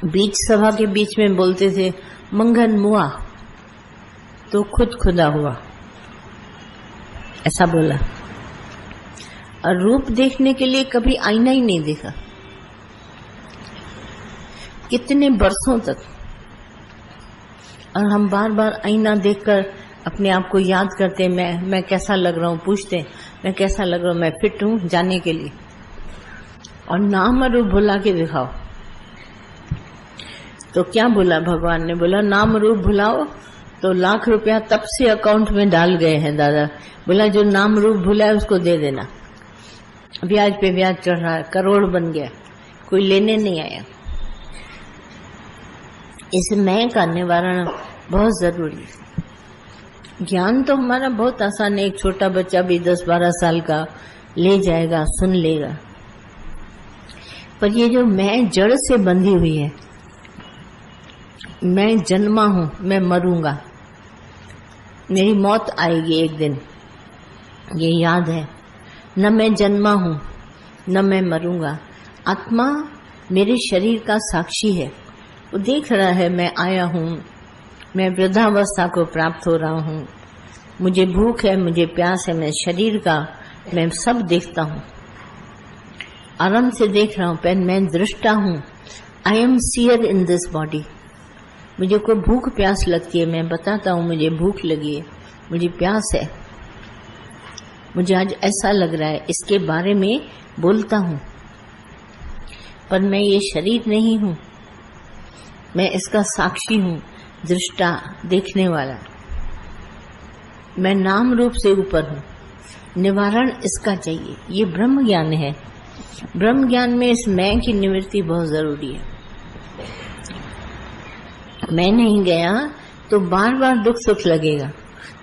बीच सभा के बीच में बोलते थे मंगन मुआ तो खुद खुदा हुआ, ऐसा बोला। और रूप देखने के लिए कभी आईना ही नहीं देखा, कितने बरसों तक। और हम बार बार आईना देखकर अपने आप को याद करते, मैं कैसा लग रहा हूँ, पूछते मैं कैसा लग रहा हूँ, मैं फिट हूँ जाने के लिए। और नाम रूप भुला के दिखाओ। तो क्या बोला भगवान ने? बोला नाम रूप भुलाओ तो लाख रुपया तब से अकाउंट में डाल गए हैं दादा। बोला जो नाम रूप भुला है उसको दे देना, ब्याज पे ब्याज चढ़ रहा है, करोड़ बन गया, कोई लेने नहीं आया। इस मैं का निवारण बहुत जरूरी है। ज्ञान तो हमारा बहुत आसान है, एक छोटा बच्चा भी 10-12 साल का ले जाएगा, सुन लेगा। पर ये जो मैं जड़ से बंधी हुई है, मैं जन्मा हूं, मैं मरूंगा, मेरी मौत आएगी एक दिन, ये याद है। न मैं जन्मा हूं न मैं मरूंगा। आत्मा मेरे शरीर का साक्षी है, वो देख रहा है मैं आया हूं, मैं वृद्धावस्था को प्राप्त हो रहा हूं, मुझे भूख है, मुझे प्यास है, मैं शरीर का मैं सब देखता हूं, आराम से देख रहा हूं। पर मैं दृष्टा हूं, I am seer in this body. मुझे कोई भूख प्यास लगती है, मैं बताता हूं मुझे भूख लगी है, मुझे प्यास है, मुझे आज ऐसा लग रहा है, इसके बारे में बोलता हूं। पर मैं ये शरीर नहीं हूं, मैं इसका साक्षी हूं, दृष्टा, देखने वाला। मैं नाम रूप से ऊपर हूं। निवारण इसका चाहिए, ये ब्रह्म ज्ञान है। ब्रह्म ज्ञान में इस मैं की निवृत्ति बहुत जरूरी है। मैं नहीं गया तो बार बार दुख सुख लगेगा।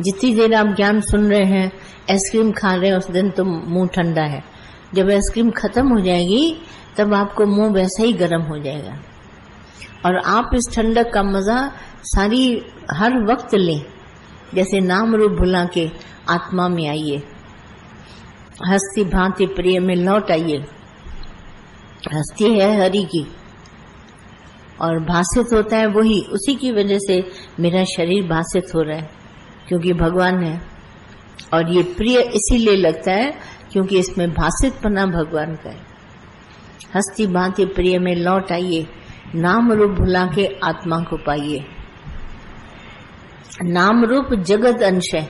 जितनी देर आप ज्ञान सुन रहे हैं, आइसक्रीम खा रहे हैं, उस दिन तो मुंह ठंडा है। जब आइसक्रीम खत्म हो जाएगी तब आपको मुंह वैसा ही गर्म हो जाएगा। और आप इस ठंडक का मजा हर वक्त लें। जैसे नाम रूप भुला के आत्मा में आइए, हस्ती भांति प्रिय में लौट आइए। हस्ती है हरि की और भाषित होता है वही, उसी की वजह से मेरा शरीर भाषित हो रहा है, क्योंकि भगवान है। और ये प्रिय इसीलिए लगता है क्योंकि इसमें भाषितपना भगवान का है। हस्ती भांति प्रिय में लौट आइए, नाम रूप भुला के आत्मा को पाइए। नाम रूप जगत अंश है,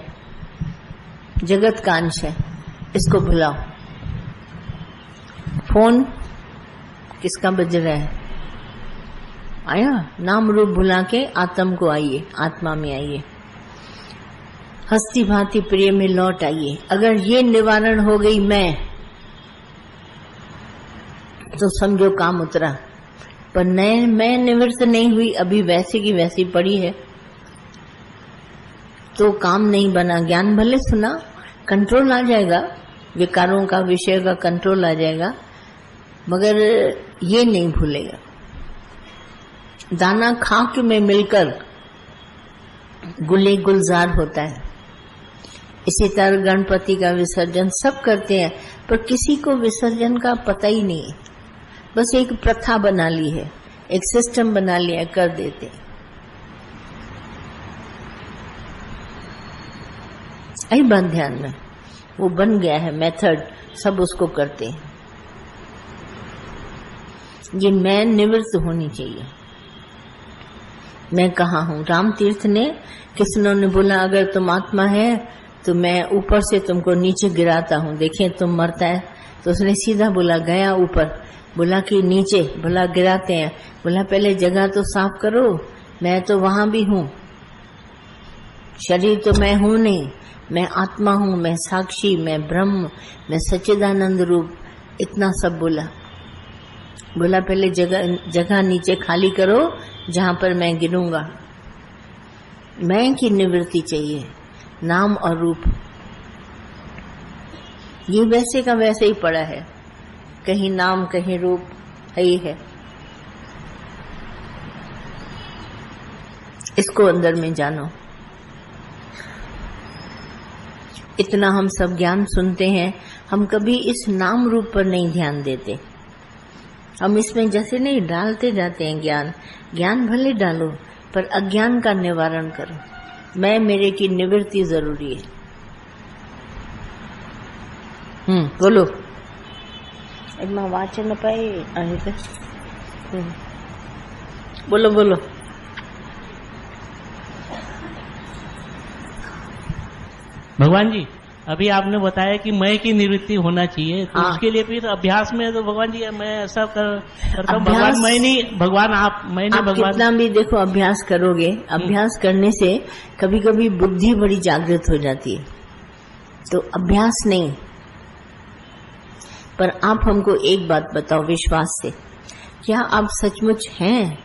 जगत का अंश है, इसको भुलाओ। फोन किसका बज रहा है? आया? नाम रूप भुला के आत्म को आइए, आत्मा में आइए, हस्ती भांति प्रिय में लौट आइए। अगर ये निवारण हो गई मैं, तो समझो काम उतरा। पर मैं निवृत्त नहीं हुई, अभी वैसे की वैसी पड़ी है, तो काम नहीं बना। ज्ञान भले सुना, कंट्रोल आ जाएगा, विकारों का, विषय का कंट्रोल आ जाएगा, मगर ये नहीं भूलेगा। दाना खाक में मिलकर गुले गुलजार होता है। इसी तरह गणपति का विसर्जन सब करते हैं, पर किसी को विसर्जन का पता ही नहीं है। बस एक प्रथा बना ली है, एक सिस्टम बना लिया, कर देते हैं। आई बात ध्यान में, वो बन गया है मेथड, सब उसको करते हैं। ये मैं निवृत्त होनी चाहिए। मैं कहाँ हूँ? राम तीर्थ ने, किसनों ने बोला अगर तुम आत्मा है तो मैं ऊपर से तुमको नीचे गिराता हूँ, देखें तुम मरता है। तो उसने सीधा बोला, गया ऊपर, बोला कि नीचे, बोला गिराते हैं, बोला पहले जगह तो साफ करो, मैं तो वहां भी हूँ, शरीर तो मैं हूँ नहीं, मैं आत्मा हूँ, मैं साक्षी, मैं ब्रह्म, मैं सच्चिदानंद रूप, इतना सब बोला। बोला पहले जगह नीचे खाली करो जहां पर मैं गिरूंगा। मैं की निवृत्ति चाहिए, नाम और रूप। ये वैसे का वैसे ही पड़ा है, कहीं नाम कहीं रूप है ही है। इसको अंदर में जानो। इतना हम सब ज्ञान सुनते हैं, हम कभी इस नाम रूप पर नहीं ध्यान देते। हम इसमें जैसे नहीं डालते जाते हैं ज्ञान, ज्ञान भले डालो पर अज्ञान का निवारण करो। मैं मेरे की निवृत्ति जरूरी है। बोलो वाचन न पाए आहे बोलो बोलो। भगवान जी, अभी आपने बताया कि मैं की निवृत्ति होना चाहिए, तो उसके लिए फिर अभ्यास में तो भगवान जी मैं ऐसा करता हूँ, भगवान मैं नहीं, भगवान आप, मैं नहीं, भगवान कितना भी देखो अभ्यास करोगे, अभ्यास करने से कभी कभी बुद्धि बड़ी जागृत हो जाती है, तो अभ्यास नहीं। पर आप हमको एक बात बताओ विश्वास से, क्या आप सचमुच हैं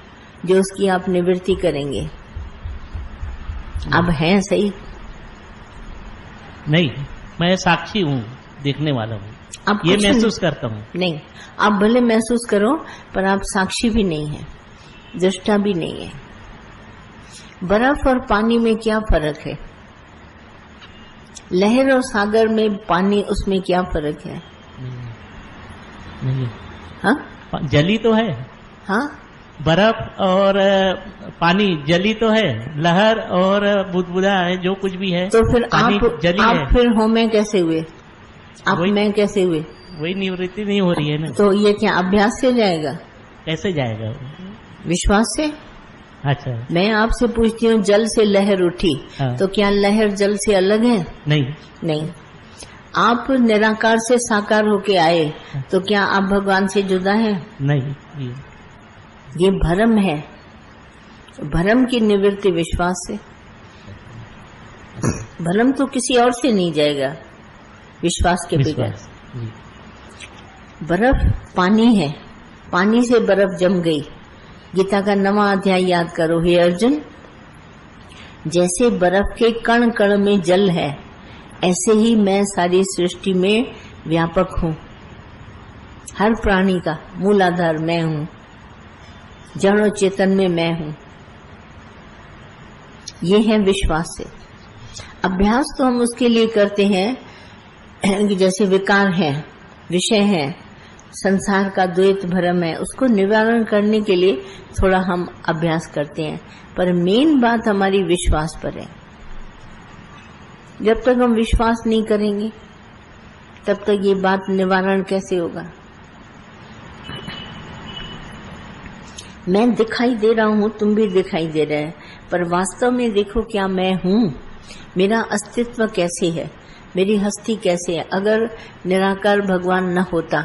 जो उसकी आप निवृत्ति करेंगे? अब हैं सही? नहीं, मैं साक्षी हूँ, देखने वाला हूँ, आप ये महसूस करता हूँ। नहीं, आप भले महसूस करो पर आप साक्षी भी नहीं है, दृष्टा भी नहीं है। बर्फ और पानी में क्या फर्क है? लहर और सागर में पानी, उसमें क्या फर्क है? नहीं। हाँ, जली तो है। हाँ, बर्फ और पानी जली तो है, लहर और बुदबुदा है, जो कुछ भी है। तो फिर आप जली आप है। फिर हो मैं कैसे हुए? आप मैं कैसे हुए? वही निवृत्ति नहीं हो रही है ना। तो ये क्या अभ्यास से जाएगा? कैसे जाएगा? विश्वास से। अच्छा, मैं आपसे पूछती हूँ, जल से लहर उठी, तो क्या लहर जल से अलग है? नहीं, नहीं। आप निराकार से साकार होके आए, तो क्या आप भगवान से जुदा हैं? नहीं। ये भ्रम है, भ्रम की निवृत्ति विश्वास से। भ्रम तो किसी और से नहीं जाएगा, विश्वास के बगैर। बर्फ पानी है, पानी से बर्फ जम गई। गीता का 9वां अध्याय याद करो हे अर्जुन। जैसे बर्फ के कण कण में जल है, ऐसे ही मैं सारी सृष्टि में व्यापक हूँ। हर प्राणी का मूलाधार मैं हूँ, जड़ और चेतन में मैं हूँ। ये है विश्वास से। अभ्यास तो हम उसके लिए करते हैं कि जैसे विकार है, विषय है, संसार का द्वैत भ्रम है, उसको निवारण करने के लिए थोड़ा हम अभ्यास करते हैं, पर मेन बात हमारी विश्वास पर है। जब तक हम विश्वास नहीं करेंगे तब तक ये बात निवारण कैसे होगा? मैं दिखाई दे रहा हूँ, तुम भी दिखाई दे रहे हैं, पर वास्तव में देखो क्या मैं हूँ? मेरा अस्तित्व कैसे है? मेरी हस्ती कैसे है? अगर निराकार भगवान न होता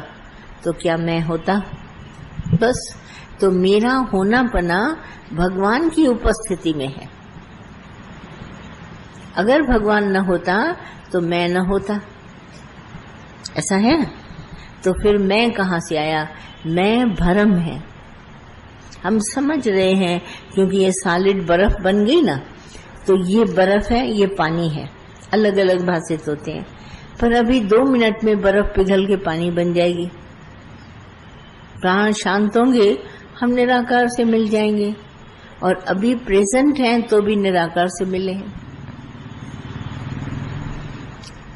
तो क्या मैं होता? बस, तो मेरा होना पना भगवान की उपस्थिति में है। अगर भगवान न होता तो मैं न होता, ऐसा है? तो फिर मैं कहाँ से आया? मैं भ्रम है। हम समझ रहे हैं क्योंकि ये सॉलिड बर्फ बन गई ना, तो ये बर्फ है, ये पानी है, अलग अलग भाषित होते हैं, पर अभी 2 मिनट में बर्फ पिघल के पानी बन जाएगी। प्राण शांत होंगे, हम निराकार से मिल जाएंगे, और अभी प्रेजेंट हैं तो भी निराकार से मिले हैं।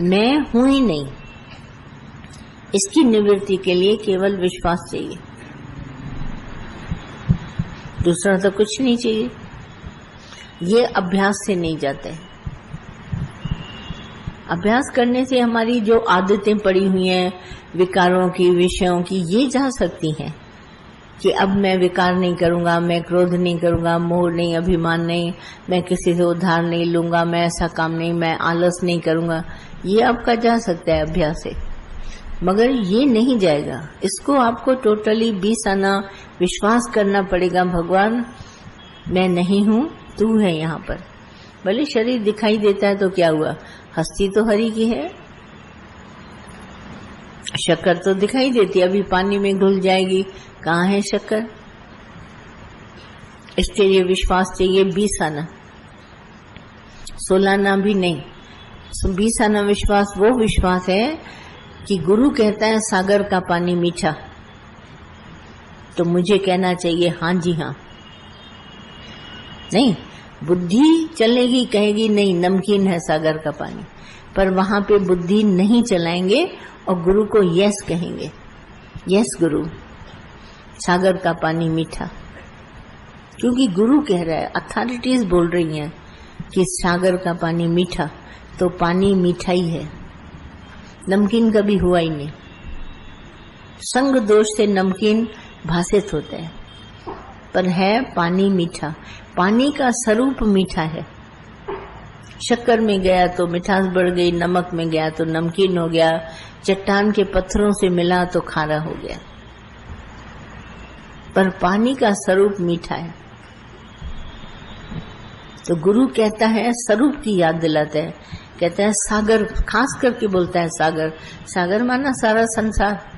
मैं हूं ही नहीं, इसकी निवृत्ति के लिए केवल विश्वास चाहिए, दूसरा तो कुछ नहीं चाहिए। ये अभ्यास से नहीं जाते। अभ्यास करने से हमारी जो आदतें पड़ी हुई हैं विकारों की, विषयों की, ये जा सकती हैं कि अब मैं विकार नहीं करूंगा, मैं क्रोध नहीं करूंगा, मोह नहीं, अभिमान नहीं, मैं किसी से उधार नहीं लूंगा, मैं ऐसा काम नहीं, मैं आलस नहीं करूंगा। ये आपका जा सकता है अभ्यास से, मगर ये नहीं जाएगा। इसको आपको टोटली 20 आना विश्वास करना पड़ेगा। भगवान मैं नहीं हूँ, तू है यहाँ पर। भले शरीर दिखाई देता है तो क्या हुआ, हस्ती तो हरि की है। शक्कर तो दिखाई देती है, अभी पानी में घुल जाएगी, कहाँ है शक्कर? इसके लिए विश्वास चाहिए 20 आना, 16 आना भी नहीं। 20 आना विश्वास वो विश्वास है कि गुरु कहता है सागर का पानी मीठा, तो मुझे कहना चाहिए हाँ जी हाँ। नहीं, बुद्धि चलेगी, कहेगी नहीं नमकीन है सागर का पानी, पर वहां पे बुद्धि नहीं चलाएंगे और गुरु को यस कहेंगे, यस गुरु। सागर का पानी मीठा, क्योंकि गुरु कह रहा है, अथॉरिटीज बोल रही हैं कि सागर का पानी मीठा, तो पानी मीठा ही है, नमकीन कभी हुआ ही नहीं। संग दोष से नमकीन भासित होता है, पर है पानी मीठा। पानी का स्वरूप मीठा है। शक्कर में गया तो मिठास बढ़ गई, नमक में गया तो नमकीन हो गया, चट्टान के पत्थरों से मिला तो खारा हो गया, पर पानी का स्वरूप मीठा है। तो गुरु कहता है, स्वरूप की याद दिलाता है, कहता है सागर, खास करके बोलता है सागर। सागर माना सारा संसार।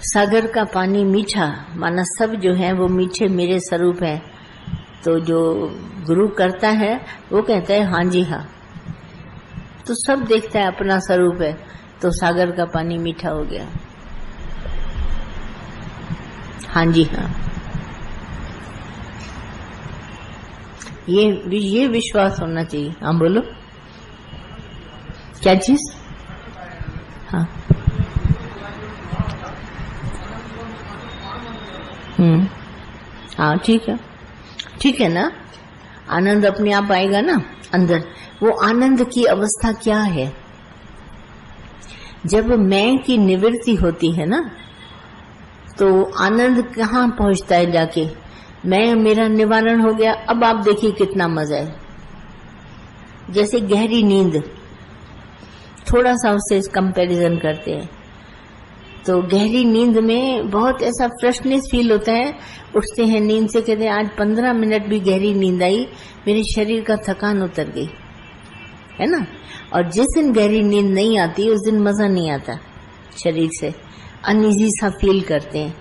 सागर का पानी मीठा माना सब जो है वो मीठे मेरे स्वरूप है। तो जो गुरु करता है वो कहता है हाँ जी हाँ, तो सब देखता है अपना स्वरूप है, तो सागर का पानी मीठा हो गया। हाँ जी हाँ, ये विश्वास होना चाहिए। हाँ बोलो, क्या चीज? हाँ हाँ ठीक है ना। आनंद अपने आप आएगा ना अंदर। वो आनंद की अवस्था क्या है? जब मैं की निवृत्ति होती है ना, तो आनंद कहाँ पहुंचता है जाके? मैं, मेरा निवारण हो गया। अब आप देखिए कितना मजा है। जैसे गहरी नींद, थोड़ा सा उससे कंपैरिजन करते हैं, तो गहरी नींद में बहुत ऐसा फ्रेशनेस फील होता है। उठते हैं नींद से, कहते हैं आज 15 मिनट भी गहरी नींद आई, मेरे शरीर का थकान उतर गई, है ना। और जिस दिन गहरी नींद नहीं आती उस दिन मजा नहीं आता, शरीर से अनईजी सा फील करते हैं।